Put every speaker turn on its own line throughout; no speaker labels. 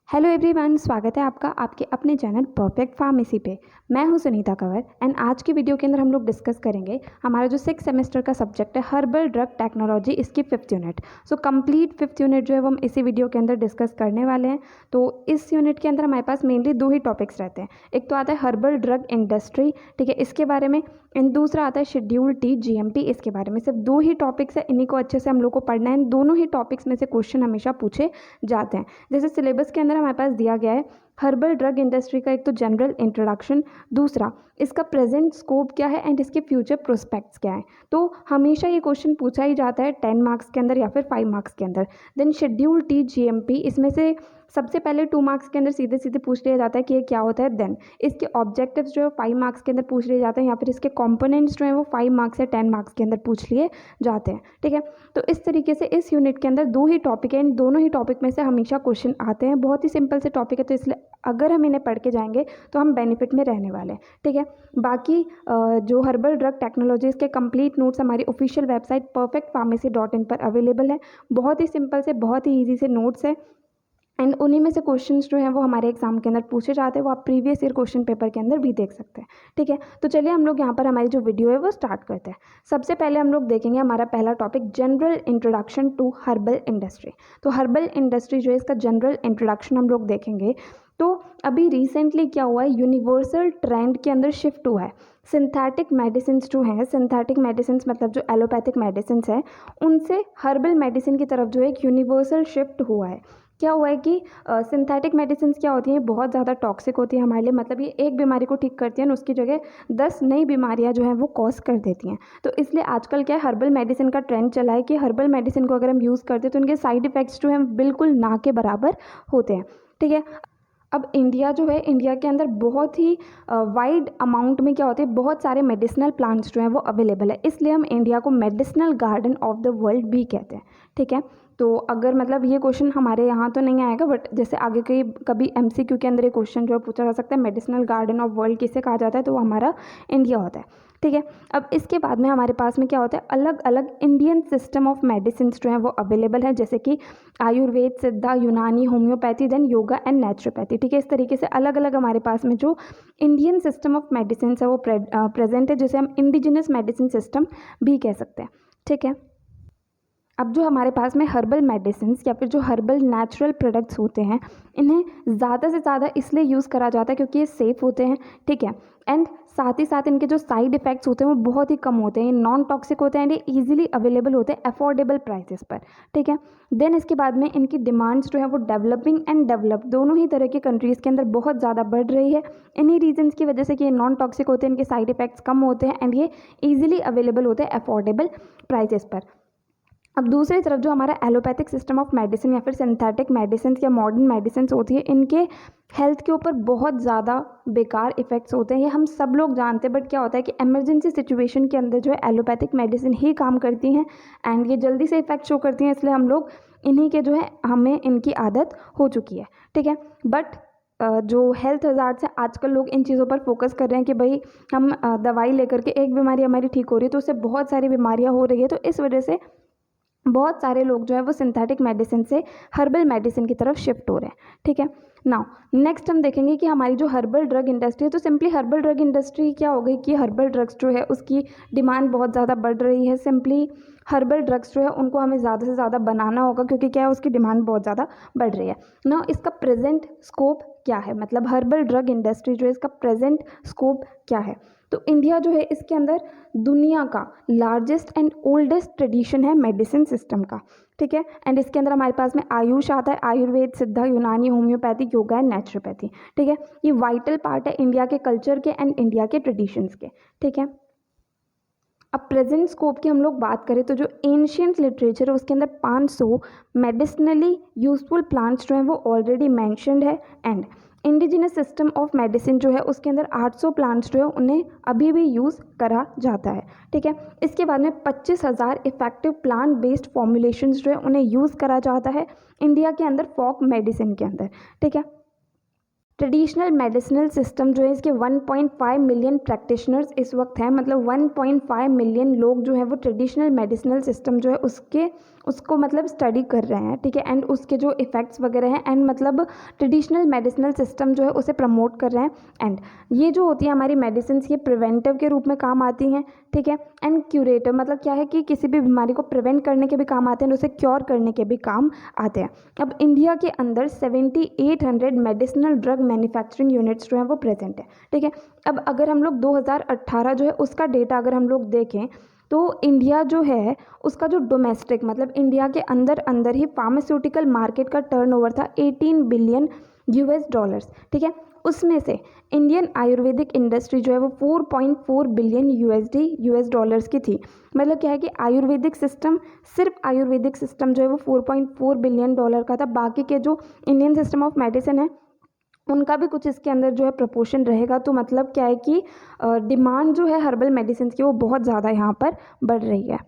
Hello everyone, स्वागत है आपका आपके अपने चैनल परफेक्ट फार्मेसी पे। मैं हूं सुनीता कंवर एंड आज की वीडियो के अंदर हम लोग डिस्कस करेंगे हमारा जो 6 सेमेस्टर का सब्जेक्ट है हर्बल ड्रग टेक्नोलॉजी, इसकी 5th unit. So complete 5th unit जो है वो हम इसी वीडियो के अंदर डिस्कस करने वाले हैं। तो इस यूनिट के अंदर हमारे पास मेनली 2 ही टॉपिक्स रहते हैं। एक तो आता है हर्बल ड्रग इंडस्ट्री, ठीक है, इसके बारे में, एंड दूसरा आता है शेड्यूल टी जीएमपी, इसके बारे में। सिर्फ 2 ही टॉपिक्स है, इन्हीं को अच्छे से हम लोग को पढ़ना है। दोनों ही टॉपिक्स में से क्वेश्चन हमेशा पूछे जाते हैं। जैसे सिलेबस के अंदर हमारे पास दिया गया है हर्बल ड्रग इंडस्ट्री का एक तो जनरल इंट्रोडक्शन, दूसरा इसका प्रेजेंट स्कोप क्या है एंड इसके फ्यूचर प्रोस्पेक्ट्स क्या है। तो हमेशा ये क्वेश्चन पूछा ही जाता है 10 मार्क्स के अंदर या फिर 5 मार्क्स के अंदर। देन शेड्यूल टी जीएमपी, इसमें से सबसे पहले 2 मार्क्स के अंदर सीधे सीधे पूछ लिया जाता है कि ये क्या होता है। देन इसके ऑब्जेक्टिव्स जो है 5 मार्क्स के अंदर पूछ लिए जाते हैं, या फिर इसके कंपोनेंट्स जो है वो 5 मार्क्स या 10 मार्क्स के अंदर पूछ लिए जाते हैं, ठीक है। तो इस तरीके से इस यूनिट के अंदर 2 ही टॉपिक हैं, इन दोनों ही टॉपिक में से हमेशा क्वेश्चन आते हैं। बहुत ही सिंपल से टॉपिक है, तो इसलिए अगर हम इन्हें पढ़ के जाएंगे तो हम बेनिफिट में रहने वाले हैं, ठीक है। बाकी जो हर्बल ड्रग टेक्नोलॉजीज के कंप्लीट नोट्स हमारी ऑफिशियल वेबसाइट perfectpharmacy.in पर अवेलेबल है। बहुत ही सिंपल से, बहुत ही ईजी से नोट्स है, एंड उन्हीं में से क्वेश्चंस जो हैं वो हमारे एग्जाम के अंदर पूछे जाते हैं। वो आप प्रीवियस ईयर क्वेश्चन पेपर के अंदर भी देख सकते हैं, ठीक है। तो चलिए हम लोग यहाँ पर हमारी जो वीडियो है वो स्टार्ट करते हैं। सबसे पहले हम लोग देखेंगे हमारा पहला topic general introduction to herbal industry. तो हर्बल इंडस्ट्री जो है इसका जनरल इंट्रोडक्शन हम लोग देखेंगे। तो अभी रिसेंटली क्या हुआ है, यूनिवर्सल ट्रेंड के अंदर शिफ्ट हुआ है। सिंथेटिक मेडिसिन जो हैं, सिंथेटिक मेडिसिन मतलब जो एलोपैथिक मेडिसिन है, उनसे हर्बल मेडिसिन की तरफ जो है एक यूनिवर्सल शिफ्ट हुआ है। क्या हुआ है कि सिंथेटिक मेडिसिन क्या होती हैं, बहुत ज़्यादा टॉक्सिक होती है हमारे लिए। मतलब ये एक बीमारी को ठीक करती हैं, उसकी जगह 10 नई बीमारियां जो हैं वो कॉज कर देती हैं। तो इसलिए आजकल क्या है, हर्बल मेडिसिन का ट्रेंड चला है कि हर्बल मेडिसिन को अगर हम यूज़ करते हैं तो उनके साइड इफ़ेक्ट्स जो हैं बिल्कुल ना के बराबर होते हैं, ठीक है। अब इंडिया जो है, इंडिया के अंदर बहुत ही वाइड अमाउंट में क्या होते हैं, बहुत सारे मेडिसिनल प्लांट्स जो हैं वो अवेलेबल है। इसलिए हम इंडिया को medicinal garden of the world भी कहते हैं, ठीक है। तो अगर मतलब ये क्वेश्चन हमारे यहाँ तो नहीं आएगा, बट जैसे आगे के कभी एमसीक्यू के अंदर ये क्वेश्चन जो है पूछा जा सकता है, मेडिसिनल गार्डन ऑफ वर्ल्ड किसे कहा जाता है, तो वो हमारा इंडिया होता है, ठीक है। अब इसके बाद में हमारे पास में क्या होता है, अलग अलग इंडियन सिस्टम ऑफ मेडिसिन जो हैं वो अवेलेबल है, जैसे कि Ayurveda, Siddha, Unani, homeopathy, then yoga and naturopathy, ठीक है। इस तरीके से अलग अलग हमारे पास में जो इंडियन सिस्टम ऑफ मेडिसिन है वो प्रेजेंट है, जिसे हम इंडिजिनस मेडिसिन सिस्टम भी कह सकते हैं, ठीक है। अब जो हमारे पास में हर्बल मेडिसिन या फिर जो हर्बल नेचुरल प्रोडक्ट्स होते हैं, इन्हें ज़्यादा से ज़्यादा इसलिए यूज़ करा जाता है क्योंकि ये सेफ़ होते हैं, ठीक है। एंड साथ ही साथ इनके जो साइड इफ़ेक्ट्स होते हैं वो बहुत ही कम होते हैं, नॉन टॉक्सिक होते हैं एंड ये ईजिली अवेलेबल होते हैं अफोर्डेबल प्राइसेस पर, ठीक है। देन इसके बाद में इनकी डिमांड्स जो है वो डेवलपिंग एंड डेवलप दोनों ही तरह के कंट्रीज़ के अंदर बहुत ज़्यादा बढ़ रही है। इन्हीं रीजन्स की वजह से कि ये नॉन टॉक्सिक होते हैं, इनके साइड इफ़ेक्ट्स कम होते हैं एंड ये ईजिली अवेलेबल होते हैं अफोर्डेबल प्राइसेस पर। अब दूसरी तरफ जो हमारा एलोपैथिक सिस्टम ऑफ मेडिसिन या फिर सिंथेटिक मेडिसिन या मॉडर्न मेडिसिन होती है, इनके हेल्थ के ऊपर बहुत ज़्यादा बेकार इफ़ेक्ट्स होते हैं, ये हम सब लोग जानते हैं। बट क्या होता है कि इमरजेंसी सिचुएशन के अंदर जो है एलोपैथिक मेडिसिन ही काम करती हैं एंड ये जल्दी से इफ़ेक्ट शो करती हैं, इसलिए हम लोग इन्हीं के जो है हमें इनकी आदत हो चुकी है, ठीक है। बट जो हेल्थ हज़ार्ड्स है, आजकल लोग इन चीज़ों पर फोकस कर रहे हैं कि भाई हम दवाई लेकर के एक बीमारी हमारी ठीक हो रही है तो उससे बहुत सारी बीमारियाँ हो रही है, तो इस वजह से बहुत सारे लोग जो है वो सिंथेटिक मेडिसिन से हर्बल मेडिसिन की तरफ शिफ्ट हो रहे हैं, ठीक है। नाउ नेक्स्ट हम देखेंगे कि हमारी जो हर्बल ड्रग इंडस्ट्री है, तो सिंपली हर्बल ड्रग इंडस्ट्री क्या हो गई कि हर्बल ड्रग्स जो है उसकी डिमांड बहुत ज़्यादा बढ़ रही है। सिंपली हर्बल ड्रग्स जो है उनको हमें ज़्यादा से ज़्यादा बनाना होगा, क्योंकि क्या है, उसकी डिमांड बहुत ज़्यादा बढ़ रही है। नाउ इसका प्रेजेंट स्कोप क्या है, मतलब हर्बल ड्रग इंडस्ट्री जो है इसका प्रेजेंट स्कोप क्या है। तो इंडिया जो है इसके अंदर दुनिया का लार्जेस्ट एंड ओल्डेस्ट ट्रेडिशन है मेडिसिन सिस्टम का, ठीक है। एंड इसके अंदर हमारे पास में आयुष आता है, Ayurveda, Siddha, Unani, homeopathy, yoga and naturopathy, ठीक है। ये वाइटल पार्ट है इंडिया के कल्चर के एंड इंडिया के ट्रेडिशंस के, ठीक है। अब प्रेजेंट स्कोप की हम लोग बात करें तो जो एंशियंट लिटरेचर है उसके अंदर 500 मेडिसिनली यूजफुल प्लांट्स जो हैं वो ऑलरेडी मैंशनड है, and indigenous system of medicine जो है उसके अंदर 800 प्लांट्स जो है उन्हें अभी भी यूज़ करा जाता है, ठीक है। इसके बाद में 25,000 इफेक्टिव प्लांट बेस्ड फॉर्मुलेशंस जो है उन्हें यूज़ करा जाता है इंडिया के अंदर फॉक मेडिसिन के अंदर, ठीक है। ट्रेडिशनल मेडिसिनल सिस्टम जो है इसके 1.5 मिलियन प्रैक्टिशनर्स इस वक्त हैं, मतलब 1.5 मिलियन लोग जो हैं वो ट्रेडिशनल मेडिसिनल सिस्टम जो है उसके उसको मतलब स्टडी कर रहे हैं, ठीक है, एंड उसके जो इफ़ेक्ट्स वगैरह हैं, एंड मतलब ट्रेडिशनल मेडिसिनल सिस्टम जो है उसे प्रमोट कर रहे हैं। एंड ये जो होती है हमारी मेडिसिन, ये प्रिवेंटिव के रूप में काम आती हैं, ठीक है, एंड क्यूरेटिव मतलब क्या है कि किसी भी बीमारी को प्रिवेंट करने के भी काम आते हैं, उसे क्योर करने के भी काम आते हैं। अब इंडिया के अंदर 7800 मेडिसिनल ड्रग मैन्युफैक्चरिंग यूनिट्स जो है वो प्रेजेंट है, ठीक है। अब अगर हम लोग 2018 जो है उसका डेटा अगर हम लोग देखें तो इंडिया जो है उसका जो डोमेस्टिक मतलब इंडिया के अंदर अंदर ही फार्मास्यूटिकल मार्केट का टर्नओवर था 18 बिलियन $, ठीक है। उसमें से इंडियन आयुर्वेदिक इंडस्ट्री जो है वो 4.4 बिलियन $, की थी। मतलब क्या है कि आयुर्वेदिक सिस्टम, सिर्फ आयुर्वेदिक सिस्टम जो है वो 4.4 बिलियन डॉलर का था। बाकी के जो इंडियन सिस्टम ऑफ मेडिसिन है उनका भी कुछ इसके अंदर जो है प्रपोर्शन रहेगा। तो मतलब क्या है कि डिमांड जो है हर्बल मेडिसिन की वो बहुत ज़्यादा यहाँ पर बढ़ रही है।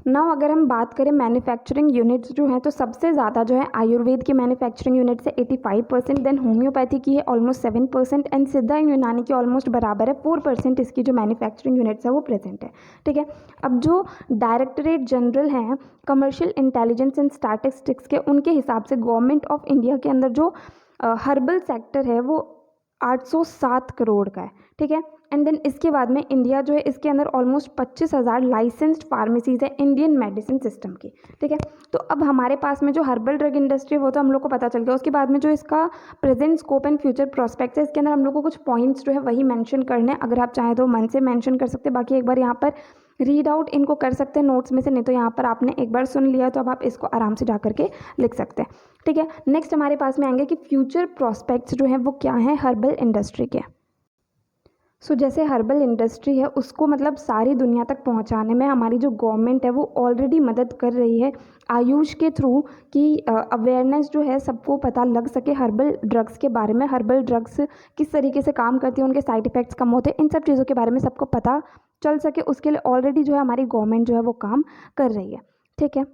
नाउ अगर हम बात करें मैन्युफैक्चरिंग यूनिट्स जो हैं तो सबसे ज़्यादा जो है आयुर्वेद की मैन्युफैक्चरिंग यूनिट्स है 85%, देन होम्योपैथी की है ऑलमोस्ट 7% एंड सिद्धा यूनानी की ऑलमोस्ट बराबर है 4% इसकी जो मैन्युफैक्चरिंग यूनिट्स है वो प्रेजेंट है, ठीक है। अब जो डायरेक्टरेट जनरल हैं कमर्शियल इंटेलिजेंस एंड स्टैटिस्टिक्स के, उनके हिसाब से गवर्नमेंट ऑफ इंडिया के अंदर जो हर्बल सेक्टर है वो 807 करोड़ का है, ठीक है। एंड देन इसके बाद में इंडिया जो है इसके अंदर ऑलमोस्ट 25,000 लाइसेंस्ड फार्मेसीज़ है इंडियन मेडिसिन सिस्टम की, ठीक है। तो अब हमारे पास में जो हर्बल ड्रग इंडस्ट्री है वो तो हम लोग को पता चल गया। उसके बाद में जो इसका present scope and future prospects है इसके अंदर हम लोग को कुछ पॉइंट्स जो है वही मेंशन करने हैं। अगर आप चाहें तो मन से मेंशन कर सकते हैं, बाकी एक बार यहाँ पर रीड आउट इनको कर सकते हैं नोट्स में से, नहीं तो यहाँ पर आपने एक बार सुन लिया तो अब आप इसको आराम से जा करके लिख सकते हैं, ठीक है। नेक्स्ट हमारे पास में आएंगे कि फ्यूचर प्रोस्पेक्ट्स जो हैं वो क्या हैं हर्बल इंडस्ट्री के। सो जैसे हर्बल इंडस्ट्री है उसको मतलब सारी दुनिया तक पहुंचाने में हमारी जो गवर्नमेंट है वो ऑलरेडी मदद कर रही है आयुष के थ्रू, कि अवेयरनेस जो है सबको पता लग सके हर्बल ड्रग्स के बारे में, हर्बल ड्रग्स किस तरीके से काम करती है, उनके साइड इफ़ेक्ट्स कम होते हैं, इन सब चीज़ों के बारे में सबको पता चल सके, उसके लिए ऑलरेडी जो है हमारी गवर्नमेंट जो है वो काम कर रही है, ठीक है।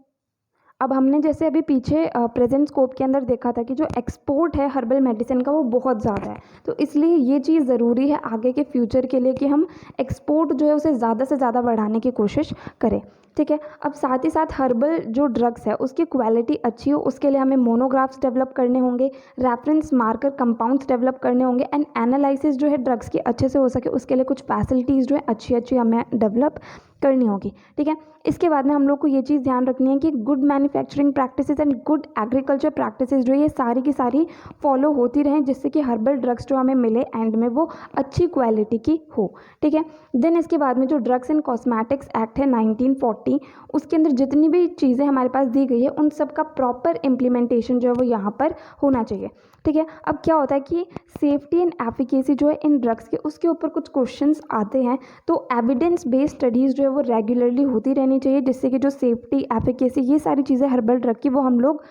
अब हमने जैसे अभी पीछे प्रेजेंट स्कोप के अंदर देखा था कि जो एक्सपोर्ट है हर्बल मेडिसिन का वो बहुत ज़्यादा है, तो इसलिए ये चीज़ ज़रूरी है आगे के फ्यूचर के लिए कि हम एक्सपोर्ट जो है उसे ज़्यादा से ज़्यादा बढ़ाने की कोशिश करें, ठीक है। अब साथ ही साथ हर्बल जो ड्रग्स है उसकी क्वालिटी अच्छी हो उसके लिए हमें मोनोग्राफ्स डेवलप करने होंगे, रेफरेंस मार्कर कंपाउंड्स डेवलप करने होंगे, एंड एनालिसिस जो है ड्रग्स की अच्छे से हो सके उसके लिए कुछ फैसिलिटीज़ जो है अच्छी अच्छी हमें डेवलप करनी होगी, ठीक है। इसके बाद में हम लोग को ये चीज़ ध्यान रखनी है कि good manufacturing practices and good agriculture practices जो ये सारी की सारी फॉलो होती रहें, जिससे कि हर्बल ड्रग्स जो हमें मिले एंड में वो अच्छी क्वालिटी की हो, ठीक है। देन इसके बाद में जो ड्रग्स एंड कॉस्मेटिक्स एक्ट है 1940, उसके अंदर जितनी भी चीज़ें हमारे पास दी गई है उन सब का प्रॉपर इम्प्लीमेंटेशन जो है वो यहाँ पर होना चाहिए, ठीक है। अब क्या होता है कि सेफ्टी एंड एफिकेसी जो है इन ड्रग्स के उसके ऊपर कुछ क्वेश्चंस आते हैं, तो एविडेंस बेस्ड स्टडीज़ जो है वो रेगुलरली होती रहनी चाहिए, जिससे कि जो सेफ्टी एफिकेसी ये सारी चीज़ें हर्बल ड्रग की वो हम लोग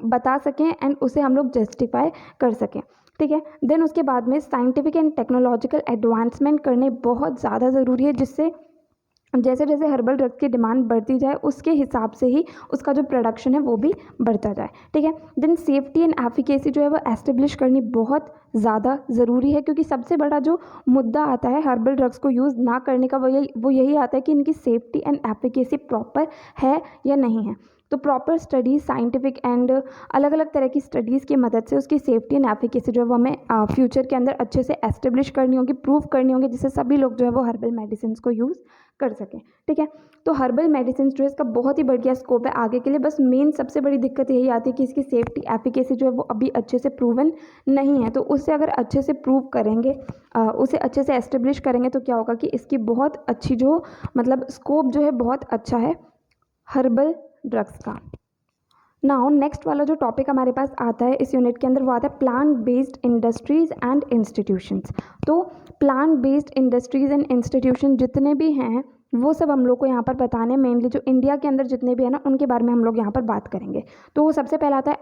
बता सकें एंड उसे हम लोग जस्टिफाई कर सकें, ठीक है। देन उसके बाद में साइंटिफिक एंड टेक्नोलॉजिकल एडवांसमेंट करने बहुत ज़्यादा ज़रूरी है, जिससे जैसे जैसे हर्बल ड्रग्स की डिमांड बढ़ती जाए उसके हिसाब से ही उसका जो प्रोडक्शन है वो भी बढ़ता जाए, ठीक है। देन सेफ्टी एंड एफिकेसी जो है वो एस्टेब्लिश करनी बहुत ज़्यादा ज़रूरी है, क्योंकि सबसे बड़ा जो मुद्दा आता है हर्बल ड्रग्स को यूज़ ना करने का वो यही आता है कि इनकी सेफ्टी एंड एफिकेसी प्रॉपर है या नहीं है। तो प्रॉपर स्टडीज़ साइंटिफिक एंड अलग अलग तरह की स्टडीज़ की मदद से उसकी सेफ्टी एंड एफिकेसी जो है वो हमें फ्यूचर के अंदर अच्छे से एस्टेब्लिश करनी होगी, प्रूव करनी होगी, जिससे सभी लोग जो है वो हर्बल मेडिसिन को यूज़ कर सकें, ठीक है। तो हर्बल मेडिसिन जो है इसका बहुत ही बढ़िया स्कोप है आगे के लिए, बस मेन सबसे बड़ी दिक्कत यही आती है कि इसकी सेफ्टी एफिकेसी जो है वो अभी अच्छे से प्रूवन नहीं है। तो उससे अगर अच्छे से प्रूव करेंगे, उसे अच्छे से एस्टेब्लिश करेंगे तो क्या होगा कि इसकी बहुत अच्छी जो मतलब स्कोप जो है बहुत अच्छा है हर्बल ड्रग्स का। नाउ नेक्स्ट वाला जो टॉपिक हमारे पास आता है इस यूनिट के अंदर वो आता है plant based industries and institutions. तो plant based industries and institution जितने भी हैं वो सब हम लोग को यहाँ पर बताने, मेनली जो इंडिया के अंदर जितने भी हैं ना उनके बारे में हम लोग यहाँ पर बात करेंगे। तो सबसे पहला आता है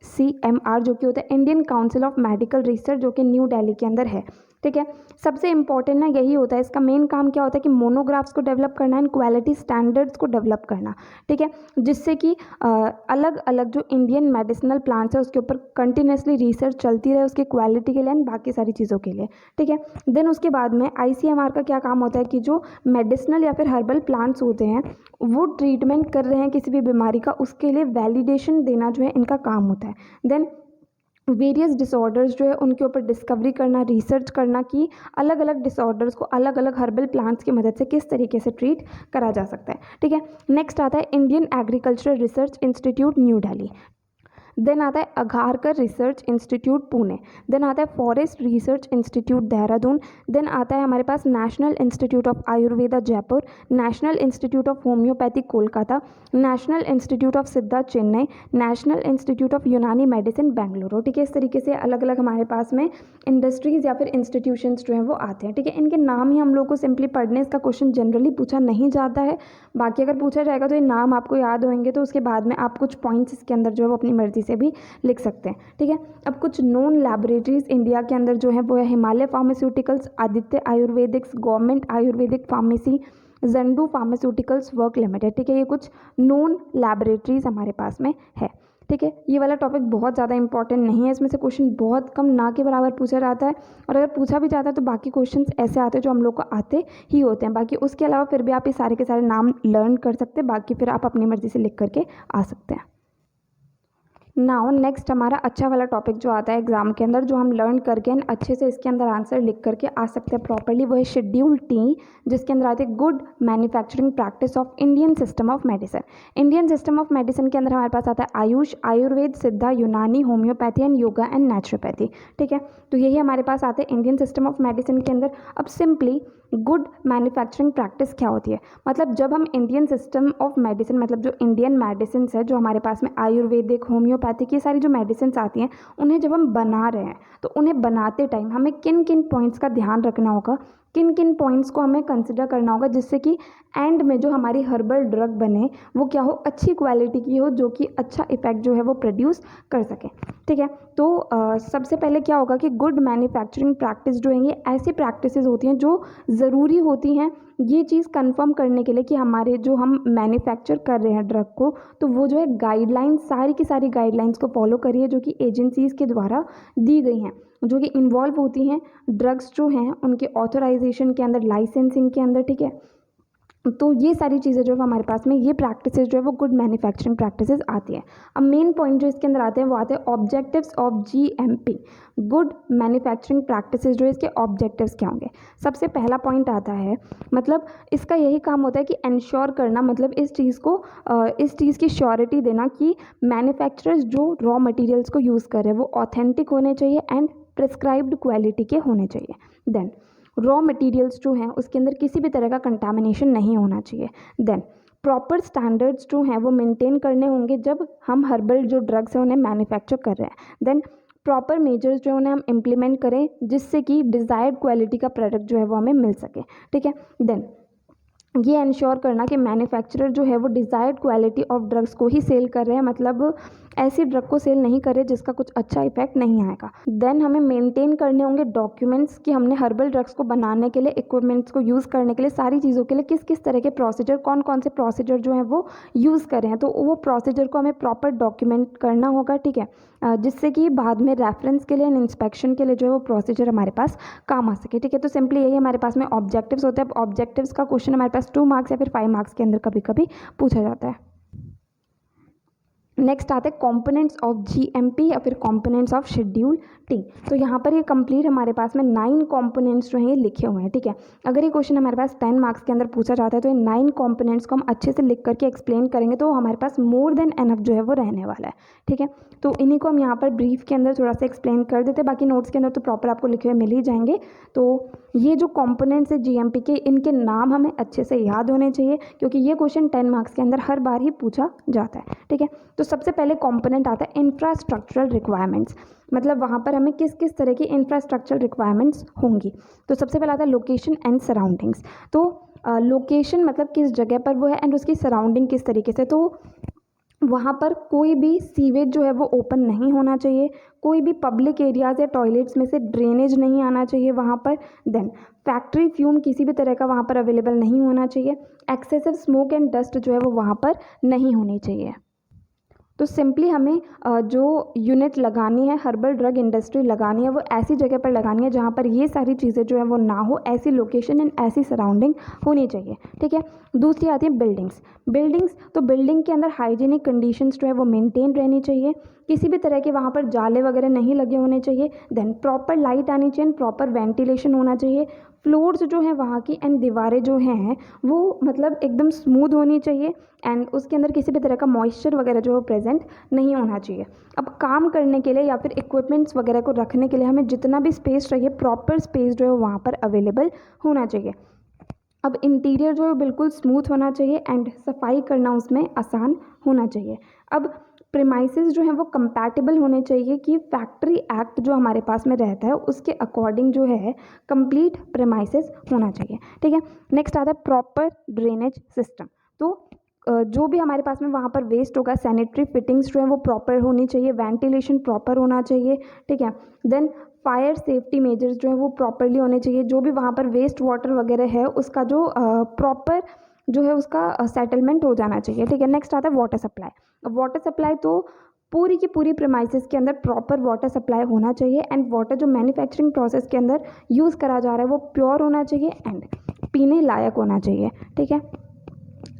ICMR जो कि होता है Indian council of medical research, जो कि न्यू दिल्ली के अंदर है। ठीक है, सबसे इंपॉर्टेंट ना यही होता है, इसका मेन काम क्या होता है कि मोनोग्राफ्स को डेवलप करना एंड क्वालिटी स्टैंडर्ड्स को डेवलप करना। ठीक है, जिससे कि अलग अलग जो इंडियन मेडिसिनल प्लांट्स है उसके ऊपर कंटिन्यूसली रिसर्च चलती रहे उसकी क्वालिटी के लिए एंड बाकी सारी चीज़ों के लिए। ठीक है, देन उसके बाद में ICMR का क्या काम होता है कि जो मेडिसिनल या फिर हर्बल प्लांट्स होते हैं वो ट्रीटमेंट कर रहे हैं किसी भी बीमारी का, उसके लिए वैलिडेशन देना जो है इनका काम होता है। देन वेरियस डिसऑर्डर्स जो है उनके ऊपर डिस्कवरी करना, रिसर्च करना कि अलग अलग डिसऑर्डर्स को अलग अलग हर्बल प्लांट्स की मदद से किस तरीके से ट्रीट करा जा सकता है। ठीक है, नेक्स्ट आता है Indian agricultural research institute New Delhi. Then आता है Agharkar research institute Pune. Then आता है forest research institute Dehradun. Then आता है हमारे पास national institute of Ayurveda Jaipur, national institute of homeopathy Kolkata, national institute of Siddha Chennai, national institute of Unani medicine Bengaluru. ठीक है, इस तरीके से अलग अलग हमारे पास में इंडस्ट्रीज़ या फिर इंस्टीट्यूशंस जो हैं वो आते हैं। ठीक है, इनके नाम ही हम लोग को सिंपली पढ़ने, इसका क्वेश्चन जनरली पूछा नहीं जाता है। बाकी अगर पूछा जाएगा तो ये नाम आपको याद होंगे, तो उसके बाद में आप कुछ पॉइंट्स इसके अंदर जो है वो अपनी मर्जी से भी लिख सकते हैं। ठीक है, अब कुछ नोन लैबोरेटरीज इंडिया के अंदर जो है वो है Himalaya pharmaceuticals, Aditya ayurvedics, government ayurvedic pharmacy, Jandu pharmaceuticals work limited. ठीक है, ये कुछ नोन लैबोरेटरीज हमारे पास में है। ठीक है, ये वाला टॉपिक बहुत ज़्यादा इंपॉर्टेंट नहीं है, इसमें से क्वेश्चन बहुत कम ना के बराबर पूछा जाता है, और अगर पूछा भी जाता है तो बाकी क्वेश्चंस ऐसे आते हैं जो हम लोग को आते ही होते हैं। बाकी उसके अलावा फिर भी आप ये सारे के सारे नाम लर्न कर सकते हैं, बाकी फिर आप अपनी मर्जी से लिख करके आ सकते हैं। नाउ नेक्स्ट हमारा अच्छा वाला टॉपिक जो आता है एग्जाम के अंदर, जो हम लर्न करके अच्छे से इसके अंदर आंसर लिख करके आ सकते हैं प्रॉपर्ली, वो है शेड्यूल टी, जिसके अंदर आते हैं good manufacturing practice of Indian system of medicine. Indian system of medicine के अंदर हमारे पास आता है Ayush, Ayurveda, Siddha, Unani, homeopathy and yoga and naturopathy. ठीक है, तो यही हमारे पास आते हैं इंडियन सिस्टम ऑफ मेडिसिन के अंदर। अब सिंपली गुड मैन्युफैक्चरिंग प्रैक्टिस क्या होती है, मतलब जब हम इंडियन सिस्टम ऑफ मेडिसिन, मतलब जो इंडियन मेडिसिन है जो हमारे पास में आयुर्वेदिक, होम्योपैथिक, ये सारी जो मेडिसिन आती हैं उन्हें जब हम बना रहे हैं तो उन्हें बनाते टाइम हमें किन किन पॉइंट्स का ध्यान रखना होगा, किन किन पॉइंट्स को हमें कंसिडर करना होगा, जिससे कि एंड में जो हमारी हर्बल ड्रग बने वो क्या हो, अच्छी क्वालिटी की हो, जो कि अच्छा इफेक्ट जो है वो प्रोड्यूस कर सके। ठीक है, तो सबसे पहले क्या होगा कि गुड मैन्युफैक्चरिंग प्रैक्टिस जो है ये ऐसी प्रैक्टिसेस होती हैं जो ज़रूरी होती हैं ये चीज़ कंफर्म करने के लिए कि हमारे जो हम मैन्युफैक्चर कर रहे हैं ड्रग को, तो वो जो है गाइडलाइंस, सारी की सारी गाइडलाइंस को फॉलो करिए जो कि एजेंसीज़ के द्वारा दी गई हैं, जो कि इन्वॉल्व होती हैं ड्रग्स जो हैं उनके ऑथराइजेशन के अंदर, लाइसेंसिंग के अंदर। ठीक है, तो ये सारी चीज़ें जो है हमारे पास में, ये प्रैक्टिसेस जो है वो गुड मैन्युफैक्चरिंग प्रैक्टिसेस आती है। अब मेन पॉइंट जो इसके अंदर आते हैं वो आते हैं objectives of GMP। Good manufacturing practices जो है इसके ऑब्जेक्टिव्स क्या होंगे। सबसे पहला पॉइंट आता है, मतलब इसका यही काम होता है कि इंश्योर करना, मतलब इस चीज़ की श्योरिटी देना कि मैन्युफैक्चरर्स जो रॉ मटेरियल्स को यूज़ कर रहे हैं वो ऑथेंटिक होने चाहिए एंड प्रिस्क्राइब्ड क्वालिटी के होने चाहिए। देन रॉ मटेरियल्स जो हैं उसके अंदर किसी भी तरह का कंटामिनेशन नहीं होना चाहिए। देन प्रॉपर स्टैंडर्ड्स जो हैं वो मेंटेन करने होंगे जब हम हर्बल जो ड्रग्स हैं उन्हें मैन्युफैक्चर कर रहे हैं। देन प्रॉपर मेजर्स जो उन्हें हम इम्प्लीमेंट करें जिससे कि डिज़ायर्ड क्वालिटी का प्रोडक्ट जो है वो हमें मिल सके। ठीक है, देन ये इंश्योर करना कि मैन्युफैक्चरर जो है वो डिज़ायर्ड क्वालिटी ऑफ ड्रग्स को ही सेल कर रहे हैं, मतलब ऐसी ड्रग को सेल नहीं कर रहे जिसका कुछ अच्छा इफेक्ट नहीं आएगा। देन हमें मेंटेन करने होंगे डॉक्यूमेंट्स कि हमने हर्बल ड्रग्स को बनाने के लिए, इक्विपमेंट्स को यूज़ करने के लिए, सारी चीज़ों के लिए किस किस तरह के प्रोसीजर, कौन कौन से प्रोसीजर जो हैं वो यूज़ कर रहे हैं, तो वो प्रोसीजर को हमें प्रॉपर डॉक्यूमेंट करना होगा। ठीक है, जिससे कि बाद में रेफरेंस के लिए, इंस्पेक्शन के लिए जो है वो प्रोसीजर हमारे पास काम आ सके। ठीक है, तो सिंपली यही हमारे पास में ऑब्जेक्टिव्स होते हैं। ऑब्जेक्टिव्स का क्वेश्चन हमारे पास 2 मार्क्स या फिर 5 मार्क्स के अंदर कभी कभी पूछा जाता है। नेक्स्ट आते हैं कॉम्पोनेंट्स ऑफ GMP या फिर कॉम्पोनेंट्स ऑफ शेड्यूल टी। तो यहाँ पर ये कंप्लीट हमारे पास में 9 कॉम्पोनेंट्स जो हैं ये लिखे हुए हैं। ठीक है, अगर ये क्वेश्चन हमारे पास 10 मार्क्स के अंदर पूछा जाता है तो ये 9 कॉम्पोनेंट्स को हम अच्छे से लिख करके एक्सप्लेन करेंगे तो हमारे पास मोर देन एनफ जो है वो रहने वाला है। ठीक है, तो इन्हीं को हम यहाँ पर ब्रीफ के अंदर थोड़ा सा एक्सप्लेन कर देते हैं, बाकी नोट्स के अंदर तो प्रॉपर आपको लिखे हुए मिल ही जाएंगे। तो ये जो कॉम्पोनेंट्स है GMP के, इनके नाम हमें अच्छे से याद होने चाहिए क्योंकि ये क्वेश्चन 10 मार्क्स के अंदर हर बार ही पूछा जाता है। ठीक है, तो सबसे पहले कॉम्पोनेंट आता है इंफ्रास्ट्रक्चरल रिक्वायरमेंट्स, मतलब वहाँ पर हमें किस किस तरह की इंफ्रास्ट्रक्चरल रिक्वायरमेंट्स होंगी। तो सबसे पहला आता है लोकेशन एंड सराउंडिंग्स। तो लोकेशन मतलब किस जगह पर वो है एंड उसकी सराउंडिंग किस तरीके से। तो वहाँ पर कोई भी सीवेज जो है वो ओपन नहीं होना चाहिए, कोई भी पब्लिक एरियाज़ या टॉयलेट्स में से ड्रेनेज नहीं आना चाहिए वहाँ पर। देन फैक्ट्री फ्यूम किसी भी तरह का वहाँ पर अवेलेबल नहीं होना चाहिए। एक्सेसिव स्मोक एंड डस्ट जो है वो वहाँ पर नहीं होनी चाहिए। तो सिंपली हमें जो यूनिट लगानी है, हर्बल ड्रग इंडस्ट्री लगानी है, वो ऐसी जगह पर लगानी है जहाँ पर ये सारी चीज़ें जो है वो ना हो, ऐसी लोकेशन एंड ऐसी सराउंडिंग होनी चाहिए। ठीक है। दूसरी आती है बिल्डिंग्स। तो बिल्डिंग के अंदर हाइजीनिक कंडीशंस जो है वो मेंटेन रहनी चाहिए, किसी भी तरह के वहाँ पर जाले वगैरह नहीं लगे होने चाहिए। देन प्रॉपर लाइट आनी चाहिए, प्रॉपर वेंटिलेशन होना चाहिए। फ्लोर्स जो हैं वहाँ की एंड दीवारें जो हैं वो मतलब एकदम स्मूथ होनी चाहिए एंड उसके अंदर किसी भी तरह का मॉइस्चर वगैरह जो है प्रेजेंट नहीं होना चाहिए। अब काम करने के लिए या फिर इक्विपमेंट्स वगैरह को रखने के लिए हमें जितना भी स्पेस चाहिए, प्रॉपर स्पेस जो है वहाँ पर अवेलेबल होना चाहिए। अब इंटीरियर जो है बिल्कुल स्मूथ होना चाहिए एंड सफाई करना उसमें आसान होना चाहिए। अब प्रेमाइसेस जो हैं वो कंपैटिबल होने चाहिए कि फैक्ट्री एक्ट जो हमारे पास में रहता है उसके अकॉर्डिंग जो है कंप्लीट प्रेमाइसेस होना चाहिए। ठीक है। नेक्स्ट आता है प्रॉपर ड्रेनेज सिस्टम। तो जो भी हमारे पास में वहाँ पर वेस्ट होगा, सैनिटरी फिटिंग्स जो है वो प्रॉपर होनी चाहिए, वेंटिलेशन प्रॉपर होना चाहिए। ठीक है। देन फायर सेफ्टी मेजर्स जो है वो प्रॉपरली होने चाहिए। जो भी वहाँ पर वेस्ट वाटर वगैरह है उसका जो प्रॉपर जो है उसका सेटलमेंट हो जाना चाहिए। ठीक है। नेक्स्ट आता है वाटर सप्लाई। अब वाटर सप्लाई तो पूरी की पूरी प्रेमाइसेस के अंदर प्रॉपर वाटर सप्लाई होना चाहिए एंड वाटर जो मैन्युफैक्चरिंग प्रोसेस के अंदर यूज़ करा जा रहा है वो प्योर होना चाहिए एंड पीने लायक होना चाहिए। ठीक है।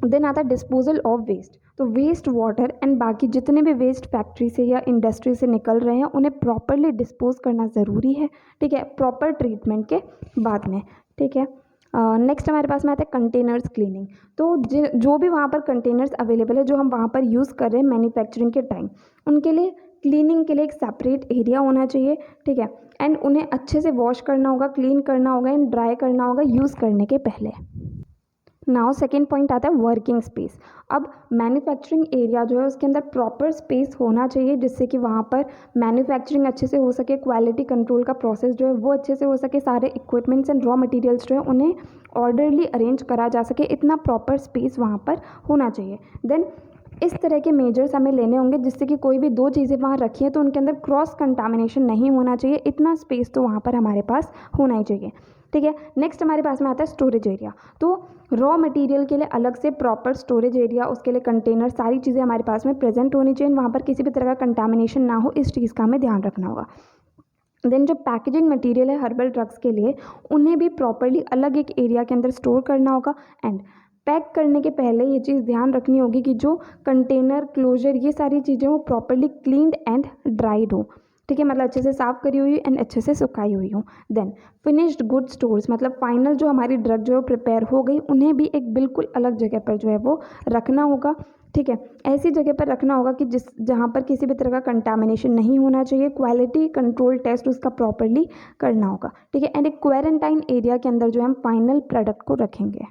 देन आता है डिस्पोजल ऑफ वेस्ट। तो वेस्ट वाटर एंड बाकी जितने भी वेस्ट फैक्ट्री से या इंडस्ट्री से निकल रहे हैं उन्हें प्रॉपरली डिस्पोज करना ज़रूरी है। ठीक है। प्रॉपर ट्रीटमेंट के बाद में। ठीक है। नेक्स्ट हमारे पास में आता है कंटेनर्स क्लीनिंग। तो जो भी वहाँ पर कंटेनर्स अवेलेबल है जो हम वहाँ पर यूज़ कर रहे हैं मैन्युफैक्चरिंग के टाइम, उनके लिए क्लीनिंग के लिए एक सेपरेट एरिया होना चाहिए। ठीक है। एंड उन्हें अच्छे से वॉश करना होगा, क्लीन करना होगा एंड ड्राई करना होगा यूज़ करने के पहले। नाउ सेकेंड पॉइंट आता है वर्किंग स्पेस। अब मैन्युफैक्चरिंग एरिया जो है उसके अंदर प्रॉपर स्पेस होना चाहिए जिससे कि वहाँ पर मैन्युफैक्चरिंग अच्छे से हो सके, क्वालिटी कंट्रोल का प्रोसेस जो है वो अच्छे से हो सके, सारे इक्विपमेंट्स एंड रॉ मटेरियल्स जो है उन्हें ऑर्डरली अरेंज करा जा सके, इतना प्रॉपर स्पेस वहाँ पर होना चाहिए। देन इस तरह के मेजर्स हमें लेने होंगे जिससे कि कोई भी दो चीज़ें वहाँ रखी हैं तो उनके अंदर क्रॉस कंटामिनेशन नहीं होना चाहिए, इतना स्पेस तो वहाँ पर हमारे पास होना ही चाहिए। ठीक है। नेक्स्ट हमारे पास में आता है स्टोरेज एरिया। तो रॉ मटेरियल के लिए अलग से प्रॉपर स्टोरेज एरिया, उसके लिए कंटेनर, सारी चीज़ें हमारे पास में प्रेजेंट होनी चाहिए, वहाँ पर किसी भी तरह का कंटामिनेशन ना हो, इस चीज़ का हमें ध्यान रखना होगा। देन जो पैकेजिंग मटेरियल है हर्बल ड्रग्स के लिए उन्हें भी प्रॉपरली अलग एक एरिया के अंदर स्टोर करना होगा एंड पैक करने के पहले ये चीज़ ध्यान रखनी होगी कि जो कंटेनर, क्लोजर, ये सारी चीज़ें वो प्रॉपरली क्लीन्ड एंड ड्राइड हो। ठीक है। मतलब अच्छे से साफ़ करी हुई एंड अच्छे से सुखाई हुई हो। देन फिनिश्ड गुड स्टोर्स, मतलब फाइनल जो हमारी ड्रग जो है प्रिपेयर हो गई उन्हें भी एक बिल्कुल अलग जगह पर जो है वो रखना होगा। ठीक है। ऐसी जगह पर रखना होगा कि जहाँ पर किसी भी तरह का कंटामिनेशन नहीं होना चाहिए, क्वालिटी कंट्रोल टेस्ट उसका प्रॉपरली करना होगा। ठीक है। एंड एक क्वारंटाइन एरिया के अंदर जो है हम फाइनल प्रोडक्ट को रखेंगे।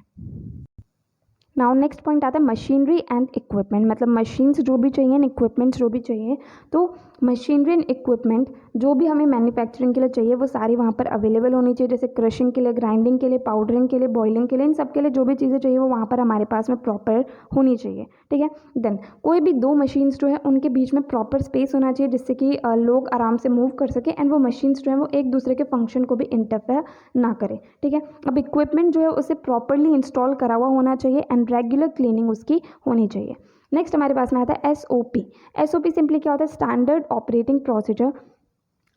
नाउ नेक्स्ट पॉइंट आता है मशीनरी एंड इक्विपमेंट। मतलब मशीन्स जो भी चाहिए, इक्विपमेंट्स जो भी चाहिए, तो मशीनरी एंड इक्विपमेंट जो भी हमें मैन्युफैक्चरिंग के लिए चाहिए वो सारी वहाँ पर अवेलेबल होनी चाहिए, जैसे क्रशिंग के लिए, ग्राइंडिंग के लिए, पाउडरिंग के लिए, बॉइलिंग के लिए, इन सब के लिए जो भी चीज़ें चाहिए वो वहाँ पर हमारे पास में प्रॉपर होनी चाहिए। ठीक है। देन कोई भी दो मशीन्स जो है उनके बीच में प्रॉपर स्पेस होना चाहिए जिससे कि लोग आराम से मूव कर सकें एंड वो मशीन्स जो है वो एक दूसरे के फंक्शन को भी इंटरफेयर ना करें। ठीक है। अब इक्विपमेंट जो है उसे प्रॉपरली इंस्टॉल करा हुआ होना चाहिए एंड रेगुलर क्लीनिंग उसकी होनी चाहिए। नेक्स्ट हमारे पास में आता है SOP। SOP सिंपली क्या होता है? Standard operating procedure.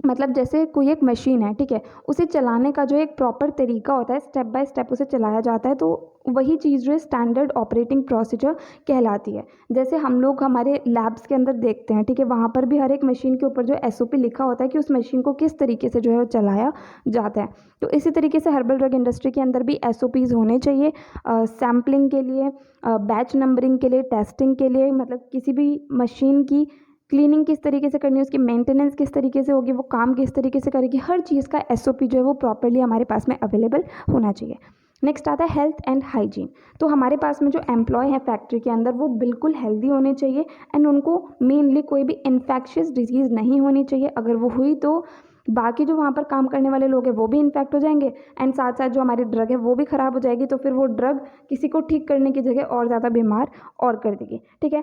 मतलब जैसे कोई एक मशीन है, ठीक है, उसे चलाने का जो एक प्रॉपर तरीका होता है, स्टेप बाय स्टेप उसे चलाया जाता है, तो वही चीज़ जो है स्टैंडर्ड ऑपरेटिंग प्रोसीजर कहलाती है। जैसे हम लोग हमारे लैब्स के अंदर देखते हैं, ठीक है, वहाँ पर भी हर एक मशीन के ऊपर जो SOP लिखा होता है कि उस मशीन को किस तरीके से जो है वो चलाया जाता है। तो इसी तरीके से हर्बल ड्रग इंडस्ट्री के अंदर भी SOPs होने चाहिए, सैम्पलिंग के लिए, बैच नंबरिंग के लिए, टेस्टिंग के लिए, मतलब किसी भी मशीन की क्लीनिंग किस तरीके से करनी है, उसकी मेंटेनेंस किस तरीके से होगी, वो काम किस तरीके से करेगी, हर चीज़ का SOP जो है वो प्रॉपरली हमारे पास में अवेलेबल होना चाहिए। नेक्स्ट आता है हेल्थ एंड हाइजीन। तो हमारे पास में जो एम्प्लॉय हैं फैक्ट्री के अंदर वो बिल्कुल हेल्दी होने चाहिए एंड उनको मेनली कोई भी इन्फेक्शियस डिजीज़ नहीं होनी चाहिए। अगर वो हुई तो बाकी जो वहाँ पर काम करने वाले लोग हैं वो भी इन्फेक्ट हो जाएंगे एंड साथ साथ जो हमारी ड्रग है वो भी ख़राब हो जाएगी, तो फिर वो ड्रग किसी को ठीक करने की जगह और ज़्यादा बीमार और कर देगी। ठीक है।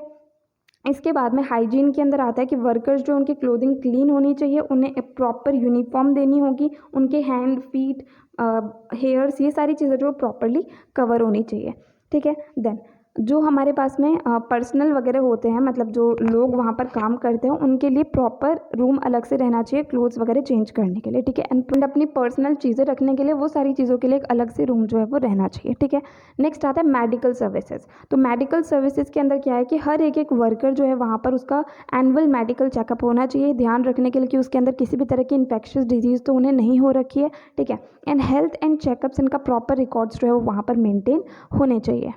इसके बाद में हाइजीन के अंदर आता है कि वर्कर्स जो उनकी क्लोथिंग क्लीन होनी चाहिए, उन्हें प्रॉपर यूनिफॉर्म देनी होगी, उनके हैंड फीट हेयर्स ये सारी चीज़ें जो प्रॉपरली कवर होनी चाहिए। ठीक है। देन जो हमारे पास में पर्सनल वगैरह होते हैं, मतलब जो लोग वहाँ पर काम करते हैं, उनके लिए प्रॉपर रूम अलग से रहना चाहिए क्लोथ्स वगैरह चेंज करने के लिए। ठीक है। एंड अपनी पर्सनल चीज़ें रखने के लिए वो सारी चीज़ों के लिए एक अलग से रूम जो है वो रहना चाहिए। ठीक है। नेक्स्ट आता है मेडिकल सर्विसेज। तो मेडिकल सर्विसेज के अंदर क्या है कि हर एक वर्कर जो है वहाँ पर उसका एनुअल मेडिकल चेकअप होना चाहिए, ध्यान रखने के लिए कि उसके अंदर किसी भी तरह की इन्फेक्शियस डिजीज़ तो उन्हें नहीं हो रखी है। ठीक है। एंड हेल्थ एंड चेकअप्स इनका प्रॉपर रिकॉर्ड्स जो है वो वहाँ पर मेंटेन होने चाहिए।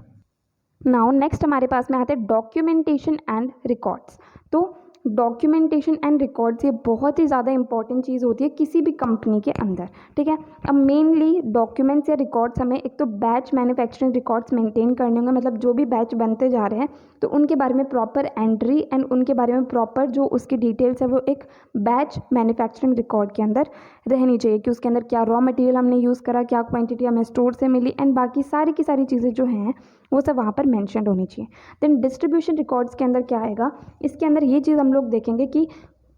नाउ नेक्स्ट हमारे पास में आते हैं डॉक्यूमेंटेशन एंड रिकॉर्ड्स। तो डॉक्यूमेंटेशन एंड रिकॉर्ड्स ये बहुत ही ज़्यादा इंपॉर्टेंट चीज़ होती है किसी भी कंपनी के अंदर। ठीक है। अब मेनली डॉक्यूमेंट्स या रिकॉर्ड्स हमें एक तो बैच मैन्युफैक्चरिंग रिकॉर्ड्स मेंटेन करने होंगे, मतलब जो भी बैच बनते जा रहे हैं तो उनके बारे में प्रॉपर एंट्री एंड उनके बारे में प्रॉपर जो उसकी डिटेल्स है वो एक बैच मैन्युफैक्चरिंग रिकॉर्ड के अंदर रहनी चाहिए कि उसके अंदर क्या रॉ मटेरियल हमने यूज़ करा, क्या क्वांटिटी हमें स्टोर से मिली, एंड बाकी सारी की सारी चीज़ें जो हैं वो सब वहाँ पर मेंशन होनी चाहिए। देन डिस्ट्रीब्यूशन रिकॉर्ड्स के अंदर क्या आएगा, इसके अंदर ये चीज़ हम लोग देखेंगे कि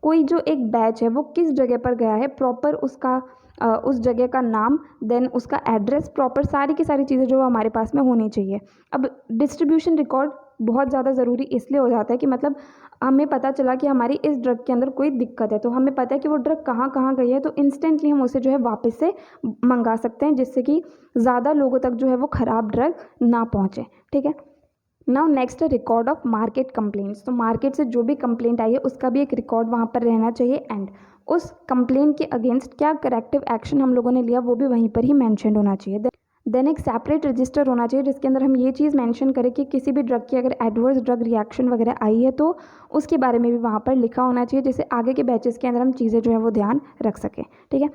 कोई जो एक बैच है वो किस जगह पर गया है, प्रॉपर उसका उस जगह का नाम, देन उसका एड्रेस, प्रॉपर सारी की सारी चीज़ें जो हमारे पास में होनी चाहिए। अब डिस्ट्रीब्यूशन रिकॉर्ड बहुत ज़्यादा ज़रूरी इसलिए हो जाता है कि मतलब हमें पता चला कि हमारी इस ड्रग के अंदर कोई दिक्कत है, तो हमें पता है कि वो ड्रग कहाँ कहाँ गई है, तो इंस्टेंटली हम उसे जो है वापस से मंगा सकते हैं, जिससे कि ज़्यादा लोगों तक जो है वो ख़राब ड्रग ना पहुँचे। ठीक है। नाउ नेक्स्ट है रिकॉर्ड ऑफ मार्केट कंप्लेंट्स। तो मार्केट से जो भी कंप्लेंट आई है उसका भी एक रिकॉर्ड वहाँ पर रहना चाहिए, एंड उस कंप्लेंट के अगेंस्ट क्या करेक्टिव एक्शन हम लोगों ने लिया वो भी वहीं पर ही मेंशन होना चाहिए। देन एक सेपरेट रजिस्टर होना चाहिए जिसके अंदर हम ये चीज़ मेंशन करें कि किसी भी ड्रग की अगर एडवर्स ड्रग रिएक्शन वगैरह आई है तो उसके बारे में भी वहाँ पर लिखा होना चाहिए, जिससे आगे के बैचेस के अंदर हम चीज़ें जो है वो ध्यान रख सकें। ठीक है।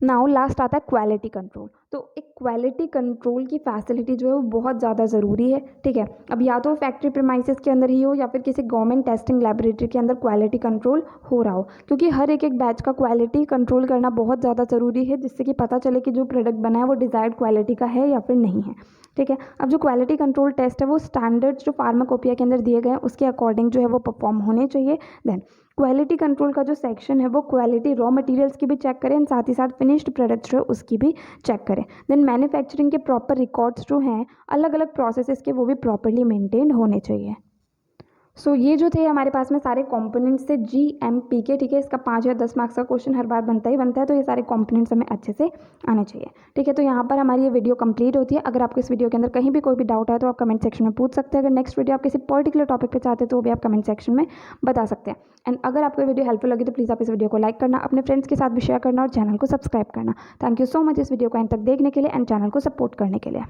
नाउ लास्ट आता है क्वालिटी कंट्रोल। तो एक क्वालिटी कंट्रोल की फैसिलिटी जो है वो बहुत ज़्यादा ज़रूरी है। ठीक है। अब या तो फैक्ट्री प्रीमाइसेस के अंदर ही हो या फिर किसी गवर्नमेंट टेस्टिंग लैबोरेटरी के अंदर क्वालिटी कंट्रोल हो रहा हो, क्योंकि हर एक बैच का क्वालिटी कंट्रोल करना बहुत ज़्यादा ज़रूरी है, जिससे कि पता चले कि जो प्रोडक्ट बना है वो डिज़ायर्ड क्वालिटी का है या फिर नहीं है। ठीक है। अब जो क्वालिटी कंट्रोल टेस्ट है वो स्टैंडर्ड्स जो फार्माकोपिया के अंदर दिए गए हैं उसके अकॉर्डिंग जो है वो परफॉर्म होने चाहिए। देन क्वालिटी कंट्रोल का जो सेक्शन है वो क्वालिटी रॉ मटेरियल्स की भी चेक करें, साथ ही साथ फिनिश्ड प्रोडक्ट्स जो है उसकी भी चेक करें। देन मैन्युफैक्चरिंग के प्रॉपर रिकॉर्ड्स जो हैं अलग अलग प्रोसेसेस के वो भी प्रॉपरली मेंटेन होने चाहिए। सो ये जो थे हमारे पास में सारे कंपोनेंट्स थे GMP के। ठीक है। इसका 5 या 10 मार्क्स का क्वेश्चन हर बार बनता ही बनता है, तो ये सारे कंपोनेंट्स हमें अच्छे से आने चाहिए। ठीक है। तो यहाँ पर हमारी ये वीडियो कंप्लीट होती है। अगर आपको इस वीडियो के अंदर कहीं भी कोई भी डाउट है तो आप कमेंट सेक्शन में पूछ सकते हैं। अगर नेक्स्ट वीडियो आप किसी पर्टिकुलर टॉपिक पर चाहते हैं तो वो भी आप कमेंट सेक्शन में बता सकते हैं। एंड अगर आपको ये वीडियो हेल्पफुल लगी तो प्लीज़ आप इस वीडियो को लाइक करना, अपने फ्रेंड्स के साथ भी शेयर करना और चैनल को सब्सक्राइब करना। थैंक यू सो मच इस वीडियो को एंड तक देखने के लिए एंड चैनल को सपोर्ट करने के लिए।